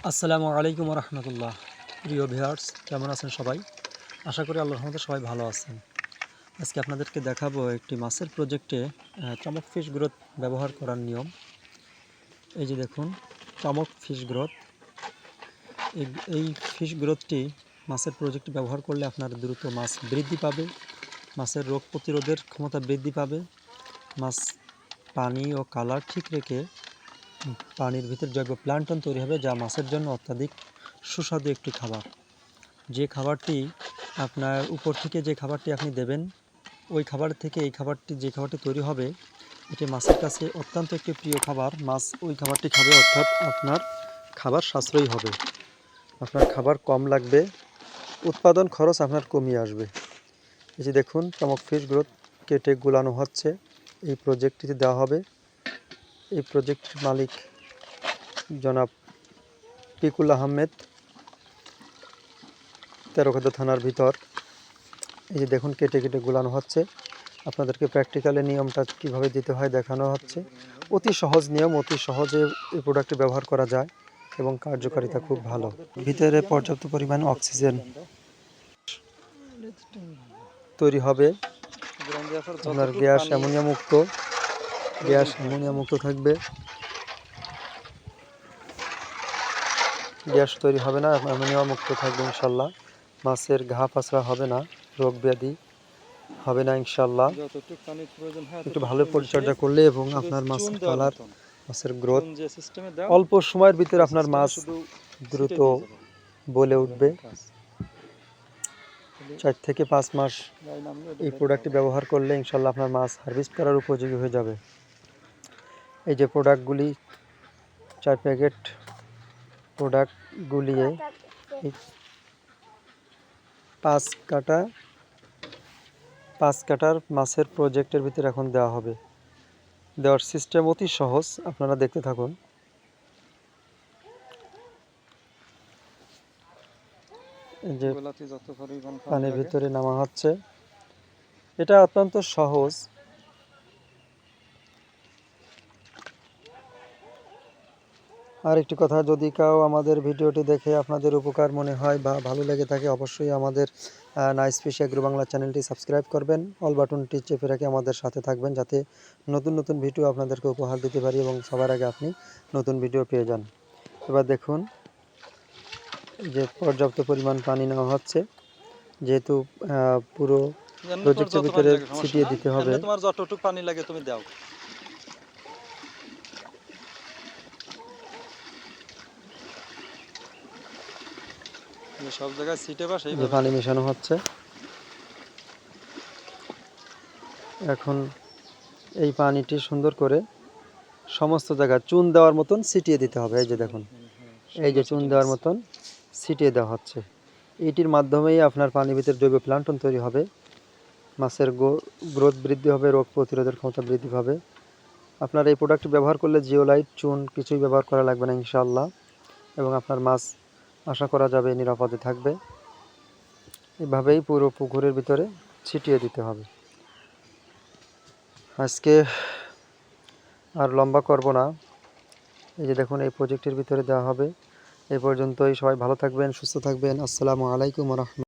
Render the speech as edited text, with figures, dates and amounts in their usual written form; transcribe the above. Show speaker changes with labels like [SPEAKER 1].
[SPEAKER 1] আসসালামু আলাইকুম রহমতুল্লাহ। প্রিয় ভিউয়ার্স, কেমন আছেন সবাই? আশা করি আল্লাহর রহমতে সবাই ভালো আছেন। আজকে আপনাদেরকে দেখাবো একটি মাছের প্রজেক্টে চমক ফিশ গ্রোথ ব্যবহার করার নিয়ম। এই যে দেখুন, চমক ফিশ গ্রোথ। এই ফিশ গ্রোথটি মাছের প্রজেক্টে ব্যবহার করলে আপনার দ্রুত মাছ বৃদ্ধি পাবে, মাছের রোগ প্রতিরোধের ক্ষমতা বৃদ্ধি পাবে, মাছ পানি ও কালার ঠিক রেখে পানির ভিতর জৈব প্লান্টন তৈরি হবে, যা মাছের জন্য অত্যাধিক সুস্বাদু একটি খাবার। যে খাবারটি আপনার উপর থেকে যে খাবারটি আপনি দেবেন, ওই খাবার থেকে এই খাবারটি যে খাবারটি তৈরি হবে, এটি মাছের কাছে অত্যন্ত একটি প্রিয় খাবার। মাছ ওই খাবারটি খাবে, অর্থাৎ আপনার খাবার সাশ্রয়ী হবে, আপনার খাবার কম লাগবে, উৎপাদন খরচ আপনার কমিয়ে আসবে। এই যে দেখুন, চমক ফিশ গ্রোথ কেটে গুলানো হচ্ছে, এই প্রজেক্টটিতে দেওয়া হবে। এই প্রজেক্ট মালিক জনাব পিকুল আহমেদ, তেরোখাদা থানার ভিতর। এই যে দেখুন, কেটে কেটে গুলানো হচ্ছে। আপনাদেরকে প্র্যাকটিক্যালি নিয়মটা কিভাবে দিতে হয় দেখানো হচ্ছে। অতি সহজ নিয়ম, অতি সহজে এই প্রোডাক্টটি ব্যবহার করা যায় এবং কার্যকারিতা খুব ভালো। ভিতরে পর্যাপ্ত পরিমাণ অক্সিজেন তৈরি হবে। আপনার গ্যাস অ্যামোনিয়া মুক্ত থাকবে, গ্যাস তৈরি হবে না, অ্যামোনিয়া মুক্ত থাকবে ইনশাল্লাহ। মাছের ঘা পাছড়া হবে না, রোগ ব্যাধি হবে না ইনশাল্লাহ। একটু ভালো পরিচর্যা করলে এবং আপনার মাছের কালার, মাছের গ্রোথ, অল্প সময়ের ভিতরে আপনার মাছ দ্রুত বলে উঠবে। 4 থেকে 5 মাস এই প্রোডাক্টটি ব্যবহার করলে ইনশাল্লাহ আপনার মাছ হারভেস্ট করার উপযোগী হয়ে যাবে। এই যে প্রোডাক্টগুলি, 4 প্যাকেট প্রোডাক্ট গুলিয়ে 5 কাটার মাছের প্রজেক্টের ভিতরে এখন দেওয়া হবে। দেওয়ার সিস্টেম অতি সহজ, আপনারা দেখতে থাকুন। এই যে পানির ভিতরে নামা হচ্ছে, এটা অত্যন্ত সহজ। আর একটি কথা, যদি কেউ আমাদের ভিডিওটি দেখে আপনাদের উপকার মনে হয় বা ভালো লেগে থাকে, অবশ্যই আমাদের নাইস ফিশ এগ্রো বাংলা চ্যানেলটি সাবস্ক্রাইব করবেন, অল বাটনটি চেপে রেখে আমাদের সাথে থাকবেন, যাতে নতুন নতুন ভিডিও আপনাদেরকে উপহার দিতে পারি এবং সবার আগে আপনি নতুন ভিডিও পেয়ে যান। এবার দেখুন যে পর্যাপ্ত পরিমাণ পানি নেওয়া হচ্ছে, যেহেতু পুরো প্রজেক্টের ভিতরে ছিটিয়ে দিতে হবে।
[SPEAKER 2] তোমার যতটুকু পানি লাগে তুমি দাও। সব জায়গায় ছিটেবা সেইভাবে
[SPEAKER 1] পানি মেশানো হচ্ছে। এখন এই পানিটি সুন্দর করে সমস্ত জায়গায় চুন দেওয়ার মতন ছিটিয়ে দিতে হবে। এই যে দেখুন, এই যে চুন দেওয়ার মতন ছিটিয়ে দেওয়া হচ্ছে। এইটির মাধ্যমেই আপনার পানির ভিতরে জৈব প্লান্টন তৈরি হবে, মাছের গ্রোথ বৃদ্ধি হবে, রোগ প্রতিরোধের ক্ষমতা বৃদ্ধি পাবে। আপনার এই প্রোডাক্টটি ব্যবহার করলে জিওলাইট, চুন কিছুই ব্যবহার করা লাগবে না ইনশাআল্লাহ, এবং আপনার মাছ আশা করা যাবে নিরাপদে থাকবে। এভাবেই পুরো পুকুরের ভিতরে ছিটিয়ে দিতে হবে। আজকে আর লম্বা করব না। এই যে দেখুন, এই প্রজেক্টের ভিতরে দেওয়া হবে। এই পর্যন্তই। সবাই ভালো থাকবেন, সুস্থ থাকবেন। আসসালামু আলাইকুম ওয়া রাহমাতুল্লাহ।